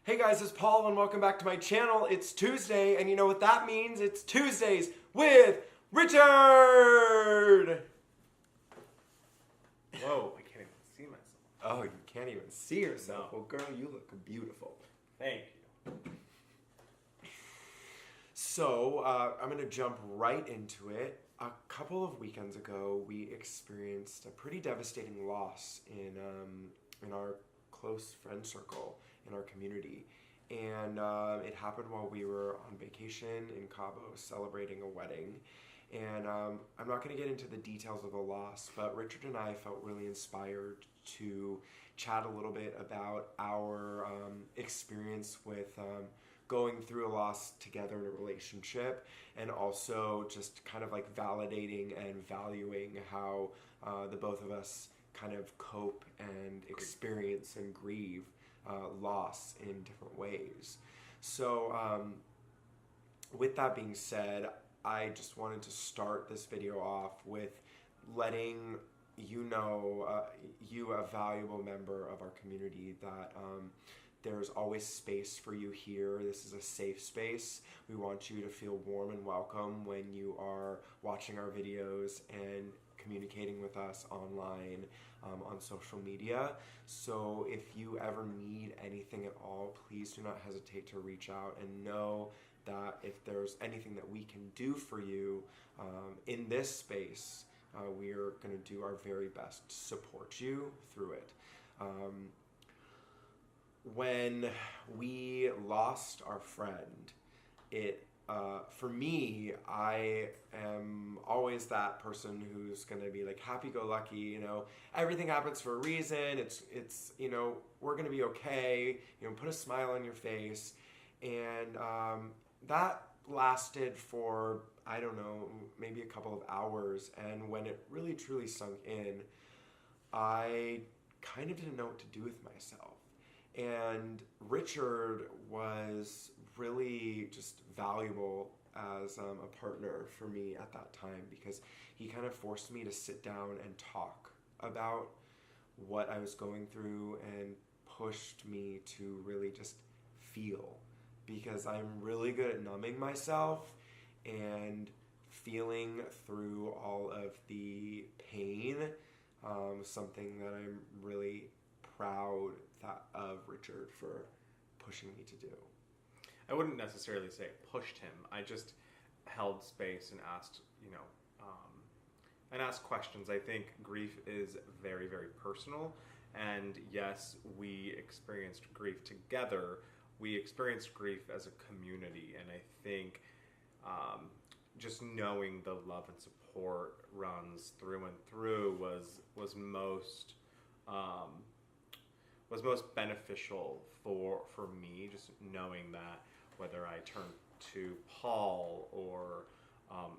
Hey guys, it's Paul and welcome back to my channel. It's Tuesday and you know what that means? It's Tuesdays with Richard! Whoa, I can't even see myself. Oh, you can't even see yourself? No. Well girl, you look beautiful. Thank you. So, I'm going to jump right into it. A couple of weekends ago, we experienced a pretty devastating loss in our close friend circle, in our community. And it happened while we were on vacation in Cabo celebrating a wedding. And I'm not going to get into the details of the loss, but Richard and I felt really inspired to chat a little bit about our experience with going through a loss together in a relationship, and also just kind of like validating and valuing how the both of us kind of cope and experience and grieve loss in different ways. So with that being said, I just wanted to start this video off with letting you know, you a valuable member of our community, that there's always space for you here. This is a safe space. We want you to feel warm and welcome when you are watching our videos and communicating with us online on social media. So if you ever need anything at all, please do not hesitate to reach out, and know that if there's anything that we can do for you in this space, we are going to do our very best to support you through it. When we lost our friend, for me, I am always that person who's going to be like happy-go-lucky, you know, everything happens for a reason, it's you know, we're going to be okay, you know, put a smile on your face. And that lasted for, I don't know, maybe a couple of hours, and when it really truly sunk in, I kind of didn't know what to do with myself. And Richard was really just valuable as a partner for me at that time, because he kind of forced me to sit down and talk about what I was going through and pushed me to really just feel, because I'm really good at numbing myself and feeling through all of the pain, something that I'm really proud of Richard for pushing me to do. I wouldn't necessarily say pushed him. I just held space and asked, and asked questions. I think grief is very, very personal. And yes, we experienced grief together. We experienced grief as a community. And I think just knowing the love and support runs through and through was most beneficial for me, just knowing that whether I turned to Paul or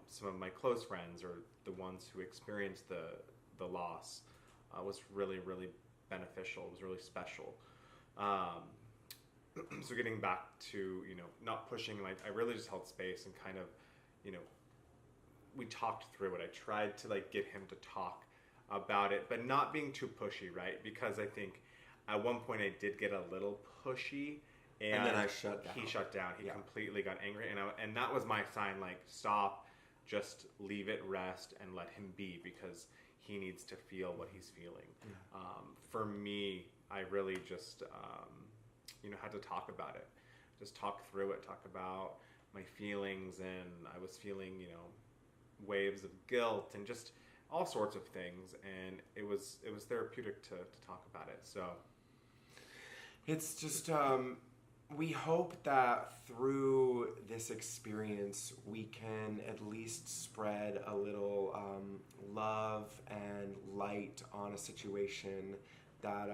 some of my close friends or the ones who experienced the loss was really, really beneficial. It was really special. So getting back to, not pushing, I really just held space and kind of, we talked through it. I tried to get him to talk about it, but not being too pushy, right? Because I think at one point I did get a little pushy, and then I shut down. He shut down. He completely got angry, and that was my sign, stop, just leave it, rest, and let him be, because he needs to feel what he's feeling. Yeah. For me, I really just, had to talk about it, just talk through it, talk about my feelings, and I was feeling, waves of guilt and just all sorts of things, and it was therapeutic to talk about it. So it's just we hope that through this experience we can at least spread a little love and light on a situation that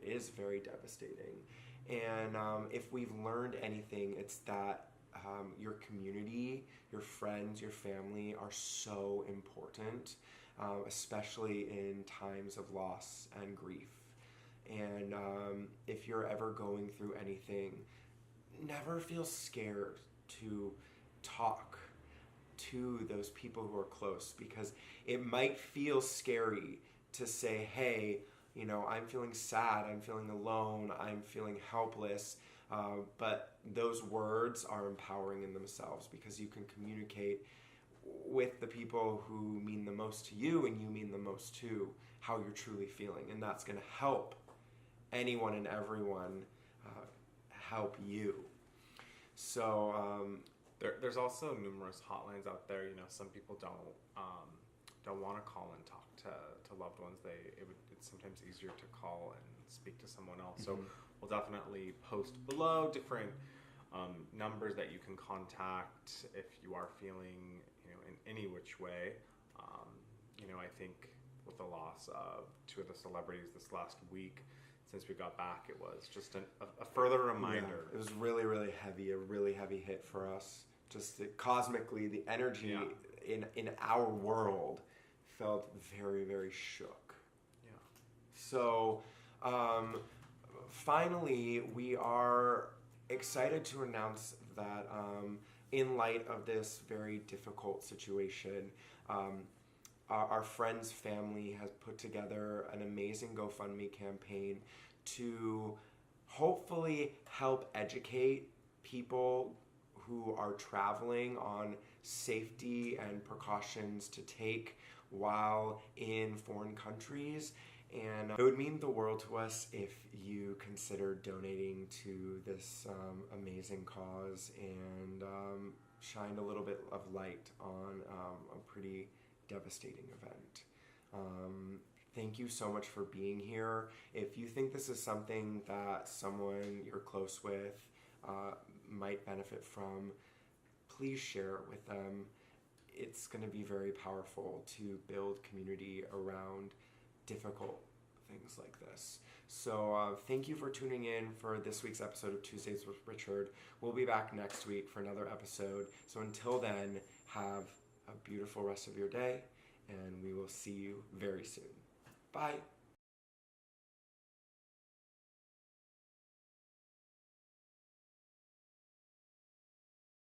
is very devastating. And if we've learned anything, it's that your community, your friends, your family are so important, especially in times of loss and grief. And if you're ever going through anything, never feel scared to talk to those people who are close, because it might feel scary to say, hey, You know, I'm feeling sad, I'm feeling alone, I'm feeling helpless. But those words are empowering in themselves because you can communicate with the people who mean the most to you and you mean the most to how you're truly feeling. And that's going to help anyone and everyone help you. So there's also numerous hotlines out there. You know, some people don't want to call and talk to loved ones. It's sometimes easier to call and speak to someone else. So we'll definitely post below different numbers that you can contact if you are feeling, you know, in any which way. You know, I think with the loss of two of the celebrities this last week, since we got back, it was just a further reminder. Yeah, it was really, really heavy, a really heavy hit for us. Just cosmically, the energy in our world felt very, very shook. Yeah. So, finally, we are excited to announce that in light of this very difficult situation, our friend's family has put together an amazing GoFundMe campaign to hopefully help educate people who are traveling on safety and precautions to take while in foreign countries. And it would mean the world to us if you consider donating to this amazing cause and shine a little bit of light on a pretty devastating event. Thank you so much for being here. If you think this is something that someone you're close with might benefit from, please share it with them. It's going to be very powerful to build community around difficult things like this. So thank you for tuning in for this week's episode of Tuesdays with Richard. We'll be back next week for another episode. So until then, have a beautiful rest of your day, and we will see you very soon. Bye.